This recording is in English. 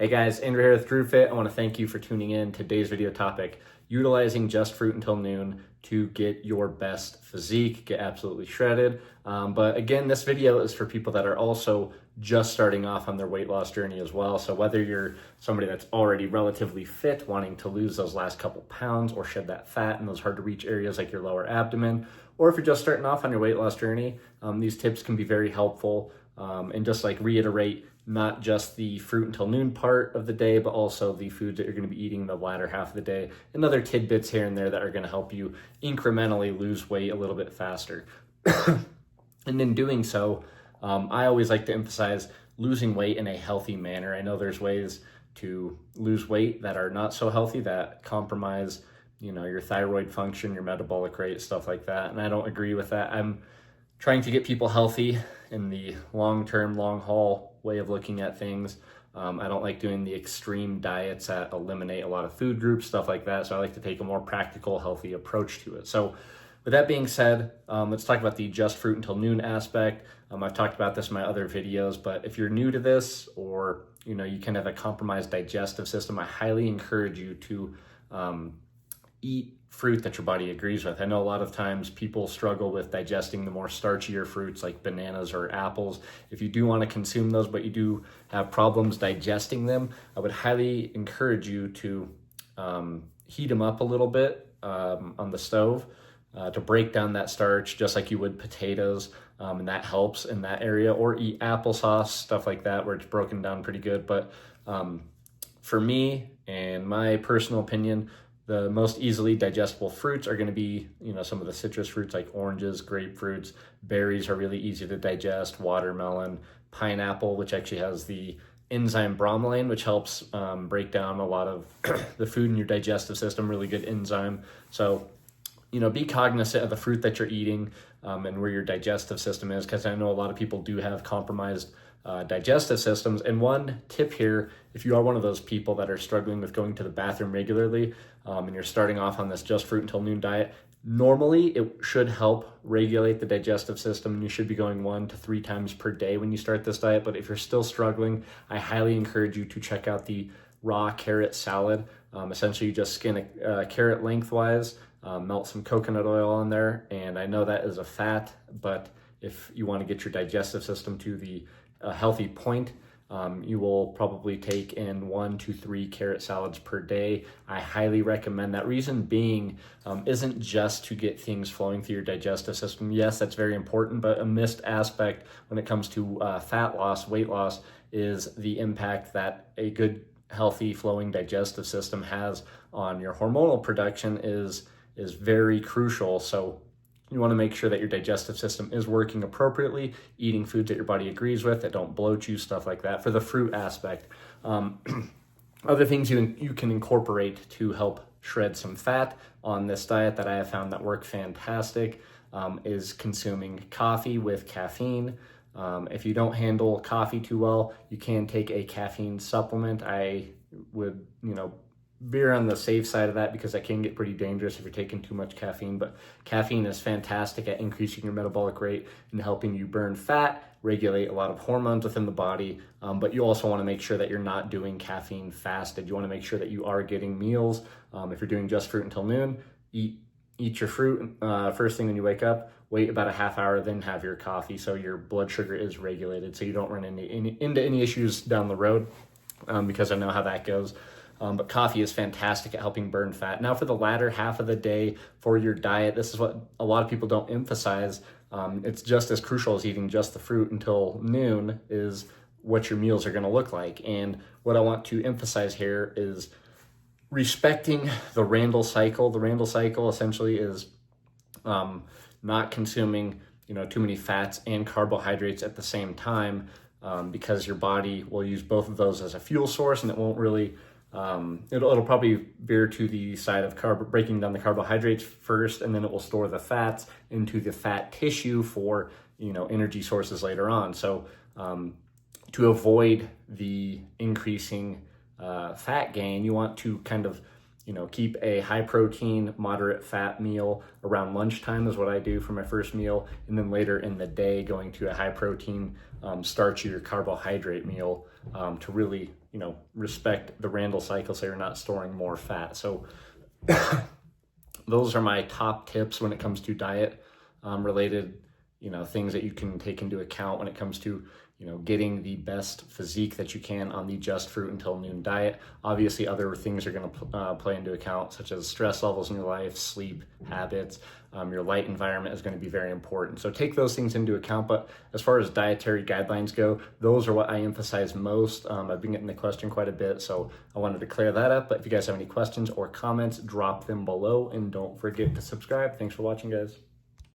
Hey guys, Andrew here with GrooveFit. I want to thank you for tuning in. Today's video topic, utilizing just fruit until noon to get your best physique, get absolutely shredded. But again, this video is for people that are also just starting off on their weight loss journey as well. So whether you're somebody that's already relatively fit, wanting to lose those last couple pounds or shed that fat in those hard to reach areas like your lower abdomen, or if you're just starting off on your weight loss journey, these tips can be very helpful. And just like reiterate, not just the fruit until noon part of the day, but also the foods that you're going to be eating the latter half of the day, and other tidbits here and there that are going to help you incrementally lose weight a little bit faster. And in doing so, I always like to emphasize losing weight in a healthy manner. I know there's ways to lose weight that are not so healthy, that compromise, your thyroid function, your metabolic rate, stuff like that. And I don't agree with that. I'm trying to get people healthy in the long-term, long-haul way of looking at things. I don't like doing the extreme diets that eliminate a lot of food groups, stuff like that. So I like to take a more practical, healthy approach to it. So with that being said, let's talk about the just fruit until noon aspect. I've talked about this in my other videos, but if you're new to this, or you can have a compromised digestive system, I highly encourage you to eat fruit that your body agrees with. I know a lot of times people struggle with digesting the more starchier fruits like bananas or apples. If you do want to consume those, but you do have problems digesting them, I would highly encourage you to heat them up a little bit on the stove to break down that starch, just like you would potatoes, and that helps in that area. Or eat applesauce, stuff like that, where it's broken down pretty good. But for me, and my personal opinion, the most easily digestible fruits are going to be, some of the citrus fruits like oranges, grapefruits. Berries are really easy to digest. Watermelon, pineapple, which actually has the enzyme bromelain, which helps break down a lot of the food in your digestive system. Really good enzyme. So, be cognizant of the fruit that you're eating and where your digestive system is, because I know a lot of people do have compromised digestive systems. And one tip here, if you are one of those people that are struggling with going to the bathroom regularly, and you're starting off on this just fruit until noon diet, normally it should help regulate the digestive system, and you should be going 1 to 3 times per day when you start this diet. But if you're still struggling, I highly encourage you to check out the raw carrot salad. Essentially, you just skin a carrot lengthwise, melt some coconut oil on there, and I know that is a fat, but if you want to get your digestive system to the healthy point, you will probably take in 1 to 3 carrot salads per day. I highly recommend that. Reason being isn't just to get things flowing through your digestive system. Yes, that's very important, but a missed aspect when it comes to fat loss, weight loss, is the impact that a good, healthy, flowing digestive system has on your hormonal production is very crucial. So you want to make sure that your digestive system is working appropriately, eating foods that your body agrees with, that don't bloat you, stuff like that. For the fruit aspect, other things you can incorporate to help shred some fat on this diet that I have found that work fantastic is consuming coffee with caffeine. If you don't handle coffee too well, you can take a caffeine supplement. I would, veer on the safe side of that, because that can get pretty dangerous if you're taking too much caffeine. But caffeine is fantastic at increasing your metabolic rate and helping you burn fat, regulate a lot of hormones within the body. But you also want to make sure that you're not doing caffeine fasted. You want to make sure that you are getting meals. If you're doing just fruit until noon, eat your fruit first thing when you wake up, wait about a half hour, then have your coffee, so your blood sugar is regulated, so you don't run into any issues down the road, because I know how that goes. But coffee is fantastic at helping burn fat. Now, for the latter half of the day for your diet, this is what a lot of people don't emphasize. It's just as crucial as eating just the fruit until noon, is what your meals are going to look like. And what I want to emphasize here is respecting the Randall cycle. The Randall cycle essentially is not consuming, too many fats and carbohydrates at the same time, because your body will use both of those as a fuel source, and it won't really it'll probably veer to the side of breaking down the carbohydrates first, and then it will store the fats into the fat tissue for energy sources later on. So to avoid the increasing fat gain, you want to kind of keep a high protein, moderate fat meal around lunchtime is what I do for my first meal. And then later in the day, going to a high protein, starchy or carbohydrate meal to really, respect the Randall cycle so you're not storing more fat. So those are my top tips when it comes to diet related, things that you can take into account when it comes to, getting the best physique that you can on the Just Fruit Until Noon diet. Obviously, other things are going to play into account, such as stress levels in your life, sleep habits, your light environment is going to be very important. So take those things into account. But as far as dietary guidelines go, those are what I emphasize most. I've been getting the question quite a bit, so I wanted to clear that up. But if you guys have any questions or comments, drop them below, and don't forget to subscribe. Thanks for watching, guys.